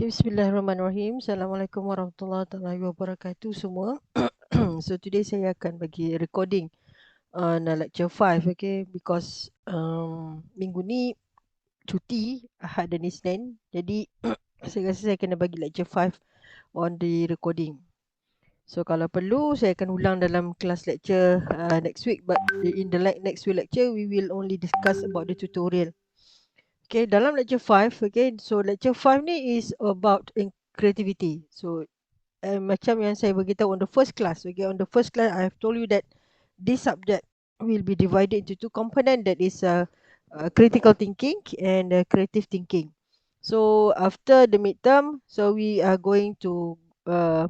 Okay, Bismillahirrahmanirrahim. Assalamualaikum warahmatullahi wabarakatuh semua. So today saya akan bagi recording on lecture 5, okay, because minggu ni cuti Ahad dan Isnin. Jadi saya rasa saya kena bagi lecture 5 on the recording. So kalau perlu saya akan ulang dalam kelas lecture next week, but in the next week lecture we will only discuss about the tutorial. Okay, dalam lecture 5, okay, so lecture 5 ni is about creativity. So macam yang saya beritahu on the first class, okay, on the first class I have told you that this subject will be divided into two components, that is critical thinking and creative thinking. So after the midterm, so we are going to go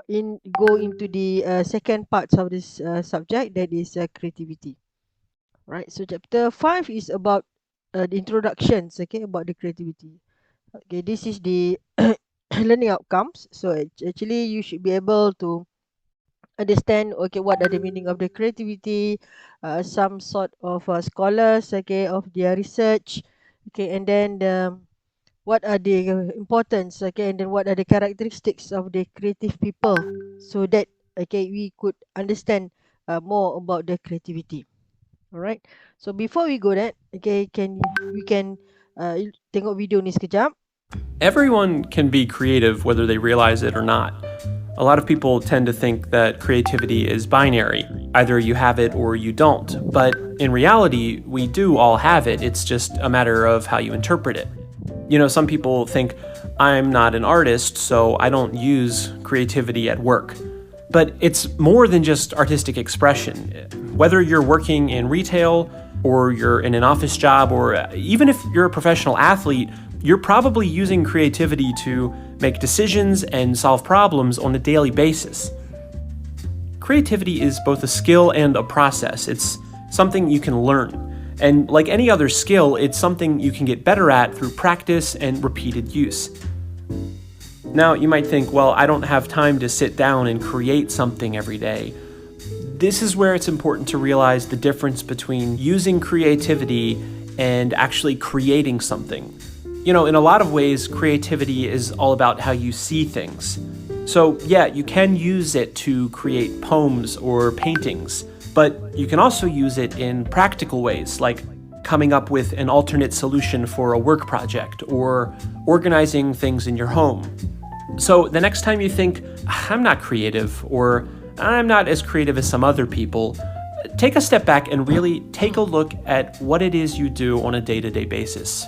into the second parts of this subject, that is creativity. Right, so chapter 5 is about the introductions, okay, about the creativity. Okay, this is the learning outcomes. So actually you should be able to understand, okay, what are the meaning of the creativity, some sort of scholars, okay, of their research, okay, and then what are the importance, okay, and then what are the characteristics of the creative people, so that, okay, we could understand more about the creativity. Alright, so before we go that, okay, we can tengok video ni sekejap. Everyone can be creative whether they realize it or not. A lot of people tend to think that creativity is binary. Either you have it or you don't. But in reality, we do all have it. It's just a matter of how you interpret it. You know, some people think, I'm not an artist, so I don't use creativity at work. But it's more than just artistic expression. Whether you're working in retail, or you're in an office job, or even if you're a professional athlete, you're probably using creativity to make decisions and solve problems on a daily basis. Creativity is both a skill and a process. It's something you can learn. And like any other skill, it's something you can get better at through practice and repeated use. Now, you might think, well, I don't have time to sit down and create something every day. This is where it's important to realize the difference between using creativity and actually creating something. You know, in a lot of ways, creativity is all about how you see things. So, yeah, you can use it to create poems or paintings, but you can also use it in practical ways, like coming up with an alternate solution for a work project or organizing things in your home. So the next time you think, I'm not creative, or I'm not as creative as some other people, take a step back and really take a look at what it is you do on a day-to-day basis.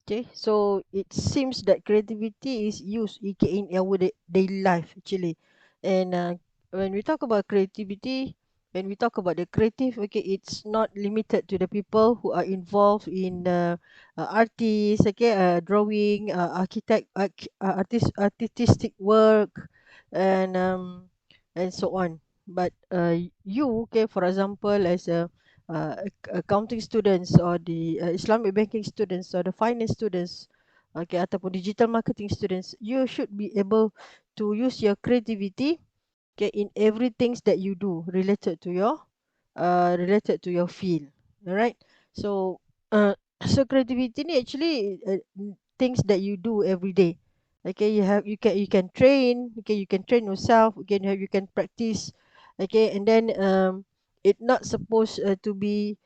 Okay, so it seems that creativity is used in our daily life actually, and when we talk about creativity, when we talk about the creative, okay, it's not limited to the people who are involved in artists, okay, drawing, artistic work, and so on. But you, okay, for example, as a accounting students, or the Islamic banking students, or the finance students, okay, ataupun digital marketing students, you should be able to use your creativity, okay, in everything that you do related to your field. Alright, so uh, so creativity ni actually things that you do every day. Okay, you can train, okay, you can train yourself, again you can practice, okay, and then it not supposed to be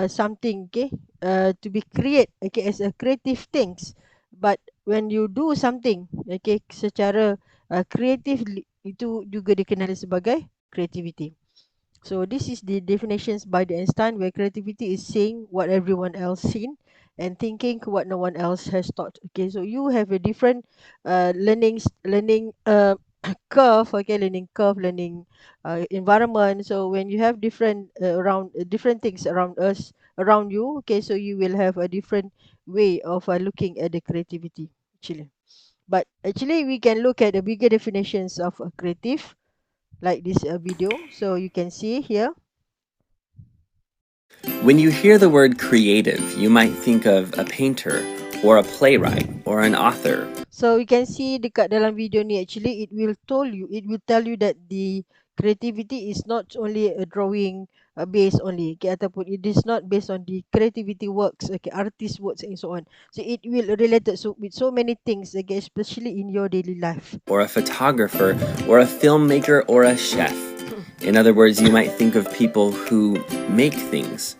something, okay, to be create, okay, as a creative things, but when you do something, okay, secara creative, itu juga dikenali sebagai creativity. So this is the definitions by the Einstein, where creativity is seeing what everyone else seen and thinking what no one else has thought. Okay, so you have a different learning curve, okay, learning curve, learning environment. So when you have different different things around you, okay, so you will have a different way of looking at the creativity actually. But actually we can look at the bigger definitions of creative, like this video. So you can see here. When you hear the word creative, you might think of a painter or a playwright or an author. So you can see dekat dalam video ni, actually it will tell you that the creativity is not only a drawing based only, okay, ataupun it is not based on the creativity works, okay, artist works and so on. So it will related so with so many things, okay, especially in your daily life. Or a photographer, or a filmmaker, or a chef. In other words, you might think of people who make things.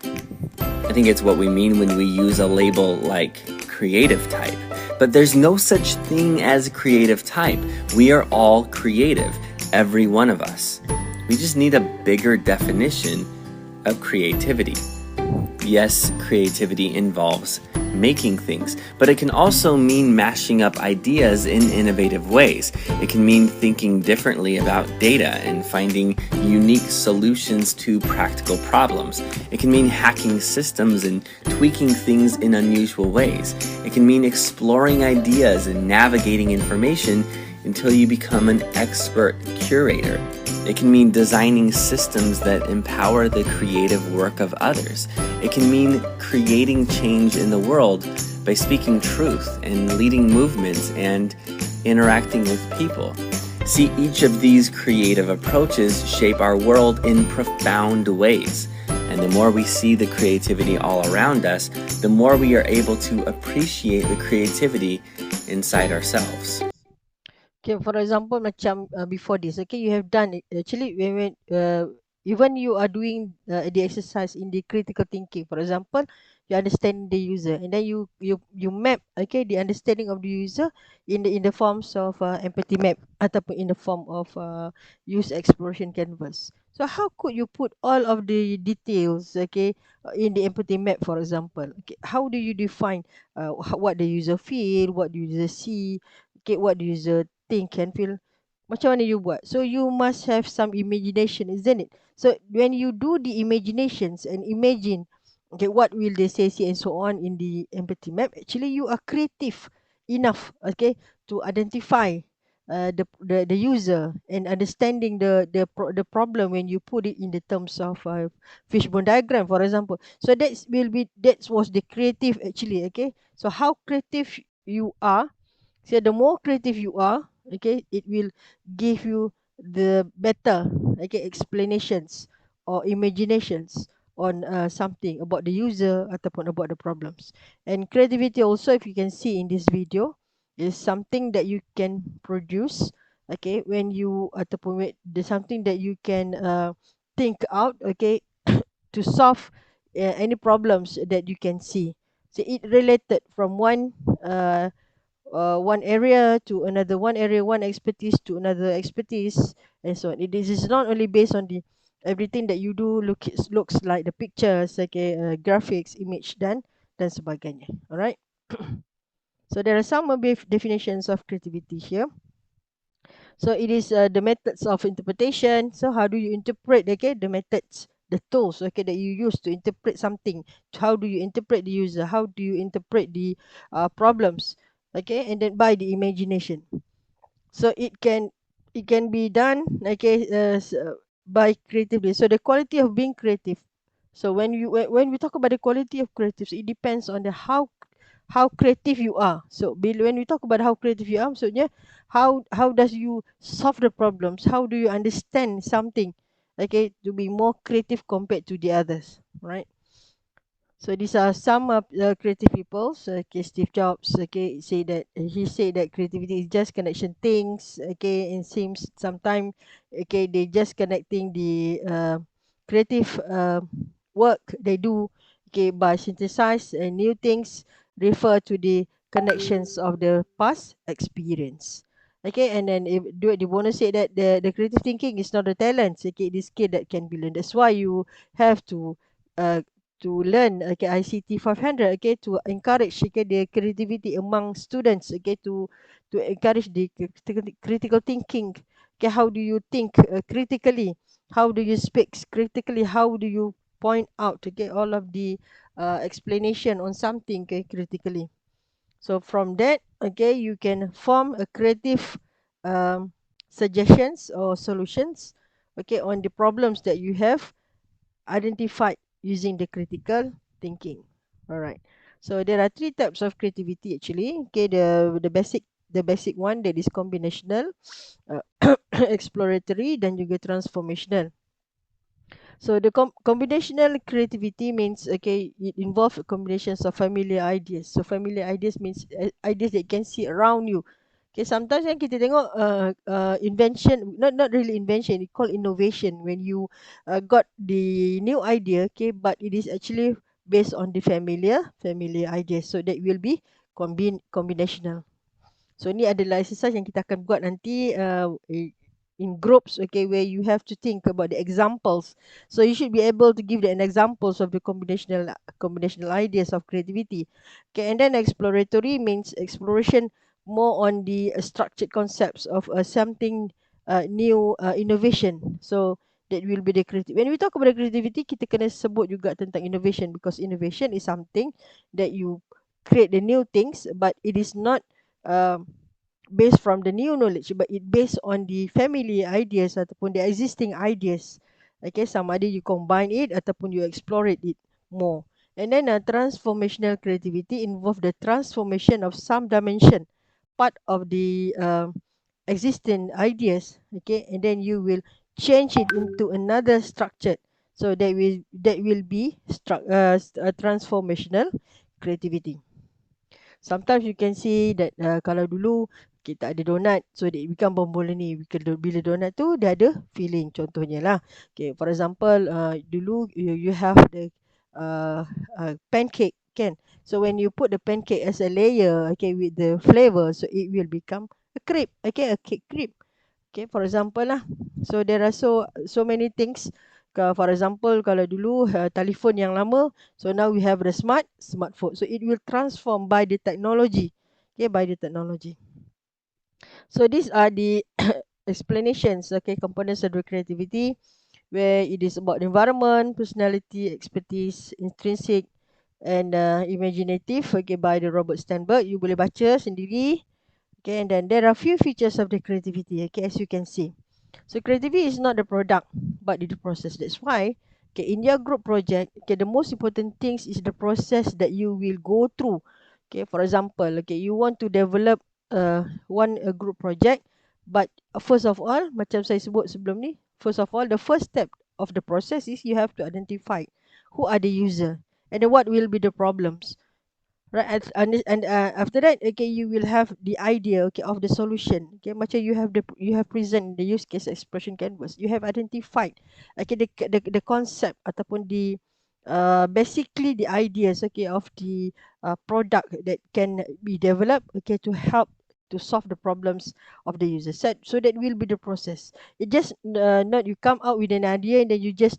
I think it's what we mean when we use a label like creative type. But there's no such thing as creative type. We are all creative, every one of us. We just need a bigger definition of creativity. Yes, creativity involves making things, but it can also mean mashing up ideas in innovative ways. It can mean thinking differently about data and finding unique solutions to practical problems. It can mean hacking systems and tweaking things in unusual ways. It can mean exploring ideas and navigating information until you become an expert curator. It can mean designing systems that empower the creative work of others. It can mean creating change in the world by speaking truth and leading movements and interacting with people. See, each of these creative approaches shape our world in profound ways. And the more we see the creativity all around us, the more we are able to appreciate the creativity inside ourselves. Okay, for example, macam before this, okay, you have done it. Actually, when even you are doing the exercise in the critical thinking, for example, you understand the user, and then you map, okay, the understanding of the user in the forms of empathy map ataupun in the form of use exploration canvas. So how could you put all of the details, okay, in the empathy map, for example? Okay, how do you define what the user feel, what the user see, okay, what the user think and feel, macam mana you buat? So you must have some imagination, isn't it? So when you do the imaginations and imagine, okay, what will they say, see and so on in the empathy map, actually you are creative enough, okay, to identify the user and understanding the problem when you put it in the terms of fishbone diagram, for example. So that was the creative actually, okay. So how creative you are. So the more creative you are, okay, it will give you the better, okay, explanations or imaginations on something about the user ataupun about the problems. And creativity also, if you can see in this video, is something that you can produce, okay, when you ataupun the something that you can think out, okay, to solve any problems that you can see. So it related from one area to another, one area, one expertise to another expertise, and so on. This is not only based on the everything that you do looks like the pictures, okay, graphics, image dan sebagainya. Alright. So there are some definitions of creativity here. So it is the methods of interpretation. So how do you interpret, okay, the methods, the tools, okay, that you use to interpret something? How do you interpret the user? How do you interpret the problems? Okay, and then by the imagination. So it can be done, okay, by creatively. So the quality of being creative. So when we talk about the quality of creatives, it depends on the how creative you are. So when we talk about how creative you are, maksudnya how does you solve the problems? How do you understand something? Okay, to be more creative compared to the others, right? So these are some of the creative people. So, okay, Steve Jobs, okay, he said that creativity is just connection things. Okay, and seems sometimes, okay, they just connecting the creative work they do. Okay, by synthesize new things, refer to the connections of the past experience. Okay, and then if the bonus said that the creative thinking is not a talent. Okay, it is skill that can be learned. That's why you have uh, to learn, okay, ICT500, okay, to encourage, okay, the creativity among students, okay, to encourage the critical thinking. Okay, how do you think critically? How do you speak critically? How do you point out, okay, all of the explanation on something, okay, critically? So from that, okay, you can form a creative um, suggestions or solutions, okay, on the problems that you have identified using the critical thinking. All right. So there are three types of creativity actually. Okay, the basic the basic one, that is combinational, uh, exploratory, dan juga transformational. So the combinational creativity means, okay, it involves combinations of familiar ideas. So familiar ideas means ideas that you can see around you. Okay, sometimes kan kita tengok invention, not really invention, it called innovation, when you got the new idea, okay, but it is actually based on the familiar ideas. So that will be combinational. So ni adalah exercise yang kita akan buat nanti in groups, okay, where you have to think about the examples. So you should be able to give an examples of the combinational ideas of creativity. Okay, and then exploratory means exploration more on the structured concepts of something new, innovation. So that will be the creative. When we talk about the creativity, kita kena sebut juga tentang innovation, because innovation is something that you create the new things, but it is not um, based from the new knowledge, but it based on the familiar ideas ataupun the existing ideas. Okay, sama ada you combine it ataupun you explore it more. And then transformational creativity involve the transformation of some dimension, part of the existing ideas. Okay, and then you will change it into another structure. So that will be transformational creativity. Sometimes you can see that kalau dulu kita ada donat, so dia become bombola ni. Bila donat tu dia ada filling, contohnya lah. Okay, for example, dulu you have the pancake kan. So when you put the pancake as a layer, okay, with the flavor, so it will become a crepe, okay, a cake crepe. Okay, for example lah. So there are so many things. For example, kalau dulu telefon yang lama, so now we have the smartphone. So it will transform by the technology. Okay, by the technology. So these are the explanations, okay, components of the creativity, where it is about environment, personality, expertise, intrinsic, and imaginative, okay, by the Robert Sternberg. You boleh baca sendiri. Okay, and then there are few features of the creativity, okay, as you can see. So creativity is not the product, but the process. That's why, okay, in your group project, okay, the most important things is the process that you will go through. Okay, for example, okay, you want to develop a group project, but first of all, macam saya sebut sebelum ni, first of all, the first step of the process is you have to identify who are the user and then what will be the problems. Right, and after that, okay, you will have the idea, okay, of the solution. Okay, macam you have present the use case expression canvas. You have identified, okay, the concept ataupun the basically the ideas, okay, of the product that can be developed, okay, to help to solve the problems of the user set. So that will be the process. It just not you come out with an idea and then you just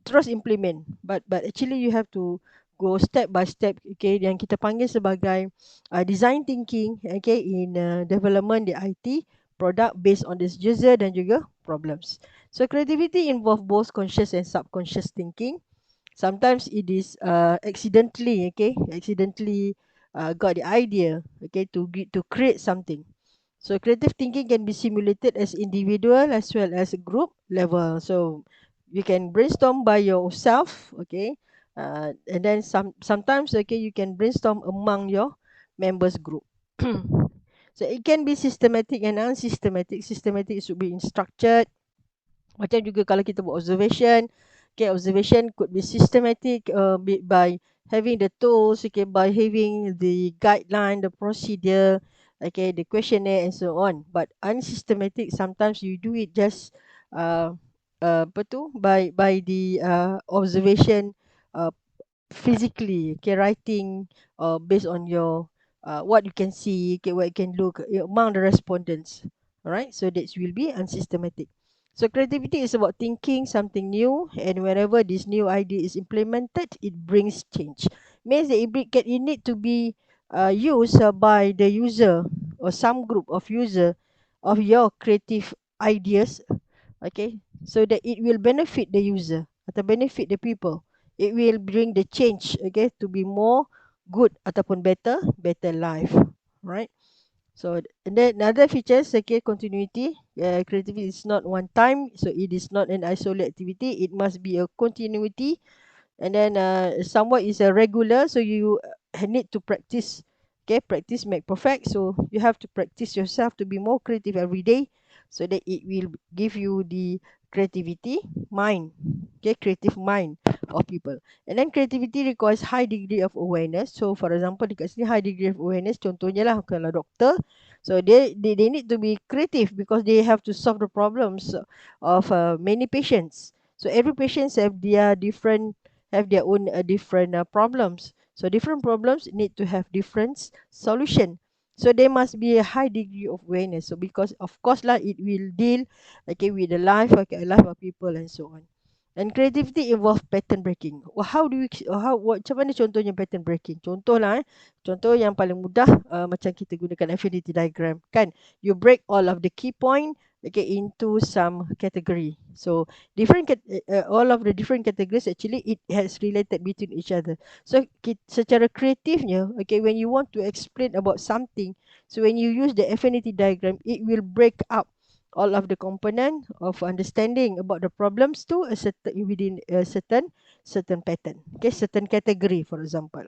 terus implement, but actually you have to go step by step, okay, yang kita panggil sebagai design thinking, okay, in development the IT product based on this user dan juga problems. So creativity involve both conscious and subconscious thinking. Sometimes it is accidentally got the idea, okay, to create something. So creative thinking can be simulated as individual as well as group level. So you can brainstorm by yourself, okay, and then sometimes, okay, you can brainstorm among your members group. So it can be systematic and unsystematic. Systematic should be in structured. Macam juga kalau kita buat observation, okay, observation could be systematic by having the tools, okay, by having the guideline, the procedure, okay, the questionnaire and so on. But unsystematic, sometimes you do it just apa tu, by the observation, uh, physically, okay, writing based on your what you can see, okay, what you can look among the respondents. All right, so that will be unsystematic. So creativity is about thinking something new, and whenever this new idea is implemented, it brings change. Means that it need to be used by the user or some group of user of your creative ideas, okay, so that it will benefit the user atau benefit the people. It will bring the change, okay, to be more good ataupun better life, right? So and then another features, okay, continuity. Creativity is not one time, so it is not an isolated activity. It must be a continuity, and then somewhat is a regular. So you need to practice, Okay, practice make perfect. So you have to practice yourself to be more creative every day, so that it will give you the creativity mind. Okay, creative mind of people. And then creativity requires high degree of awareness. So for example, dekat sini high degree of awareness, contohnya lah kalau doktor, so they need to be creative because they have to solve the problems of many patients. So every patients have their own different problems. So different problems need to have different solution. So there must be a high degree of awareness. So because of course lah, it will deal with the life of people and so on. And creativity involve pattern breaking. Well, how do we macam mana contohnya pattern breaking? Contoh lah contoh yang paling mudah macam kita gunakan affinity diagram kan. You break all of the key point into some category. So all of the different categories actually it has related between each other. So secara kreatifnya, when you want to explain about something, so when you use the affinity diagram, it will break up all of the component of understanding about the problems to a certain within a certain pattern, certain category, for example.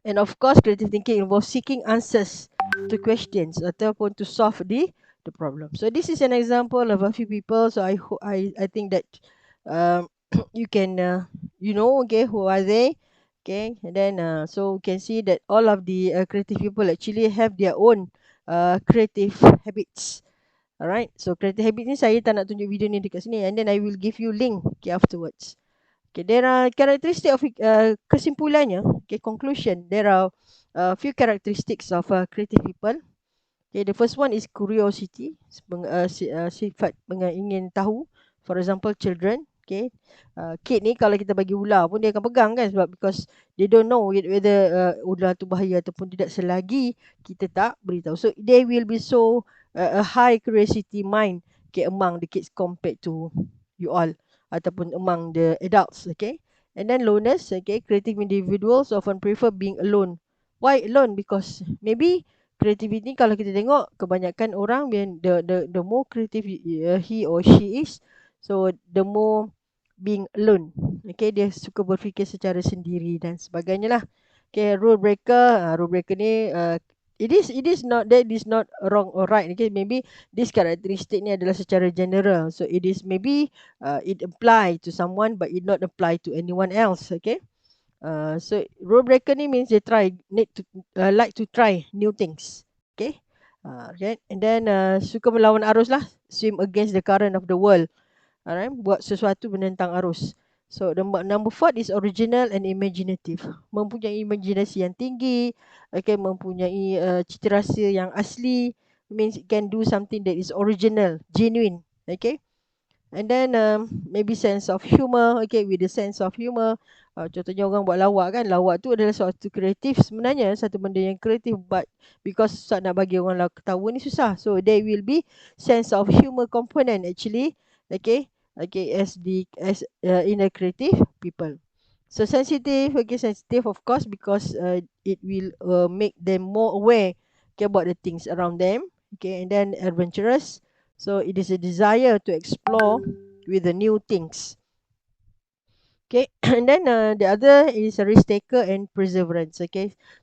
And of course, creative thinking involves seeking answers to questions ataupun to solve the problem. So this is an example of a few people. So I think that um, you can who are they, and then so you can see that all of the creative people actually have their own creative habits. Alright, so creative habit ni saya tak nak tunjuk video ni dekat sini, and then I will give you link afterwards. There are characteristic of kesimpulannya, conclusion. There are a few characteristics of creative people. The first one is curiosity, sifat ingin tahu. For example, children. Kid ni kalau kita bagi ular pun dia akan pegang kan, sebab because they don't know whether ular tu bahaya ataupun tidak selagi kita tak beritahu. So they will be so a high curiosity mind among the kids compared to you all ataupun among the adults. And then lowness. Creative individuals often prefer being alone. Why alone? Because maybe creativity kalau kita tengok kebanyakan orang, when the more creative he or she is, so the more being alone. Dia suka berfikir secara sendiri dan sebagainya lah. Rule breaker ni it is not that is not wrong or right. Maybe this characteristic ni adalah secara general, so it is maybe it apply to someone but it not apply to anyone else. So rule breaker ni means they like to try new things. And then suka melawan arus lah, swim against the current of the world. Alright, buat sesuatu menentang arus. So number 4 is original and imaginative. Mempunyai imajinasi yang tinggi, mempunyai cita rasa yang asli, means it can do something that is original, genuine. And then maybe sense of humor. With the sense of humor, contohnya orang buat lawak kan, lawak tu adalah suatu kreatif sebenarnya, satu benda yang kreatif, but because nak bagi orang ketawa ni susah, so there will be sense of humor component actually, as in a creative people. So sensitive, sensitive of course because it will make them more aware about the things around them. And then adventurous, so it is a desire to explore with the new things. And then the other is a risk taker and perseverance.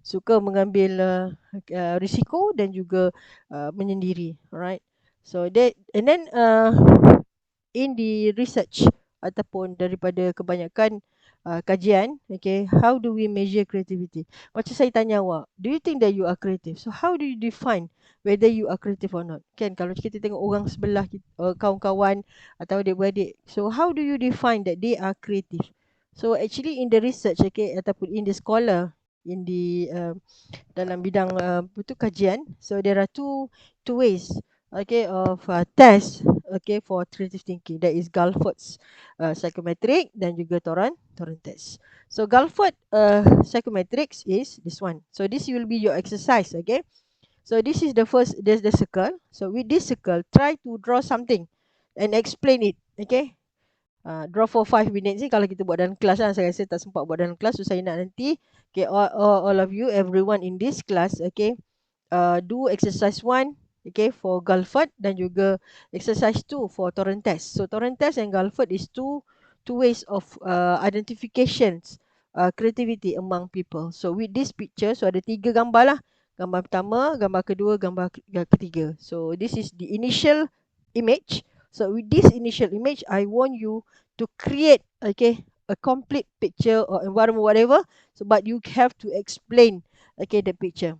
Suka mengambil risiko dan juga menyendiri. Alright. So that, and then in the research ataupun daripada kebanyakan kajian, how do we measure creativity? Macam saya tanya awak, do you think that you are creative? So how do you define whether you are creative or not? Kalau kita tengok orang sebelah kita, kawan-kawan atau adik-beradik, so how do you define that they are creative? So actually in the research, ataupun in the scholar, in the dalam bidang kajian, so there are two ways of test for creative thinking. That is Galford's psychometric dan juga Torrance test. So Galford psychometrics is this one. So this will be your exercise. So this is the first, there's the circle. So with this circle, try to draw something and explain it. Draw for 5 minutes ni kalau kita buat dalam kelas lah. Saya rasa tak sempat buat dalam kelas, so saya nak nanti all of you, everyone in this class, do exercise 1 for Galford dan juga exercise 2 for Torrance test. So Torrance test and Galford is two ways of identifications creativity among people. So with this picture, so ada 3 gambar lah. Gambar pertama, gambar kedua, gambar ketiga. So this is the initial image. So with this initial image, I want you to create, okay, a complete picture or environment, whatever. So but you have to explain, okay, the picture.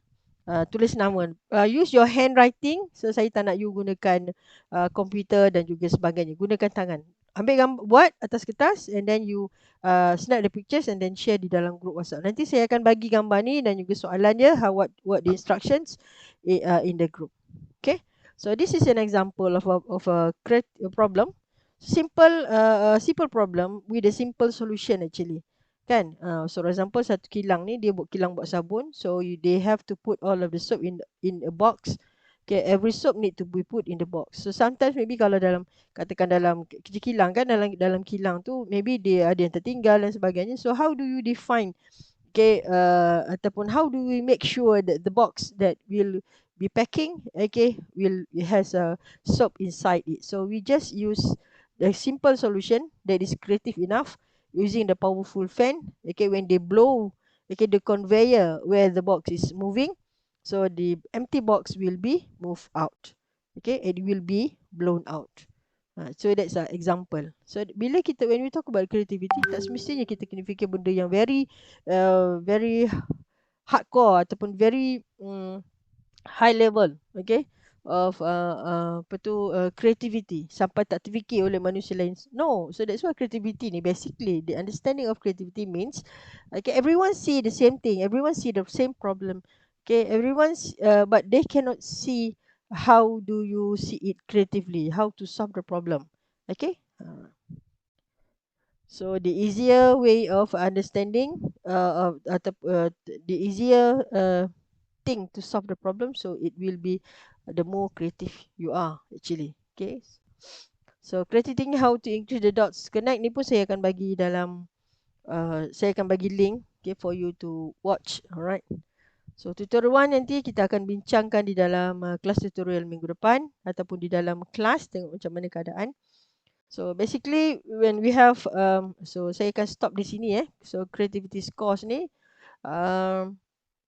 Tulis nama. Use your handwriting. So saya tak nak you gunakan komputer dan juga sebagainya. Gunakan tangan. Ambil gambar, buat atas kertas, and then you snap the pictures and then share di dalam group WhatsApp. Nanti saya akan bagi gambar ni dan juga soalan dia, what the instructions in the group. Okay. So this is an example of a problem. Simple problem with a simple solution actually. Kan? So for example, satu kilang ni dia buat kilang buat sabun. So they have to put all of the soap in a box. Okay, every soap need to be put in the box. So sometimes maybe kalau katakan dalam kilang kan, dalam kilang tu maybe dia ada yang tertinggal dan sebagainya. So how do you define, okay, ataupun how do we make sure that the box that will be packing, okay, it has a soap inside it. So we just use the simple solution that is creative enough, using the powerful fan. Okay, when they blow, okay, the conveyor where the box is moving, so the empty box will be moved out. Okay, it will be blown out. So that's an example. So when we talk about creativity, tak semestinya kita kena fikir benda yang very hardcore ataupun very high level, okay, of creativity sampai tak terfikir oleh manusia lain. No, so that's why creativity ni basically the understanding of creativity means, okay, everyone see the same thing, everyone see the same problem, okay, but they cannot see how do you see it creatively, how to solve the problem, okay. So the easier way of understanding the easier thing to solve the problem, so it will be the more creative you are actually. Okay, so creative thinking, how to increase the dots connect ni pun saya akan bagi dalam saya akan bagi link, okay, for you to watch. Alright, so tutorial 1 nanti kita akan bincangkan di dalam kelas tutorial minggu depan ataupun di dalam kelas, tengok macam mana keadaan. So basically when we have so saya akan stop di sini so creativity scores ni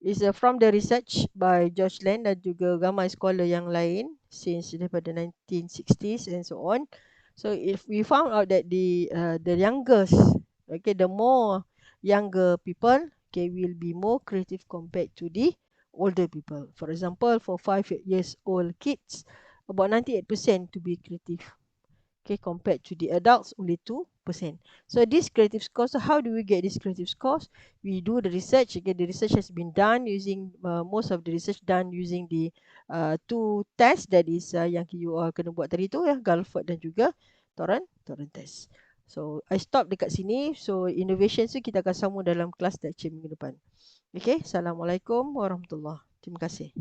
is from the research by George Land dan juga ramai scholar yang lain since daripada 1960s and so on. So if we found out that the youngest, okay, the more younger people, okay, will be more creative compared to the older people. For example, for 5 years old kids, about 98% to be creative. Okay, compared to the adults, only 2%. So this creative scores, so how do we get this creative scores? We do the research. Okay, the research has been done using most of the research done using the 2 tests, that is yang you kena buat tadi tu Galford dan juga Torrent test. So I stop dekat sini. So innovation tu kita akan sambung dalam kelas lecture minggu depan. Okay, Assalamualaikum warahmatullahi. Terima kasih.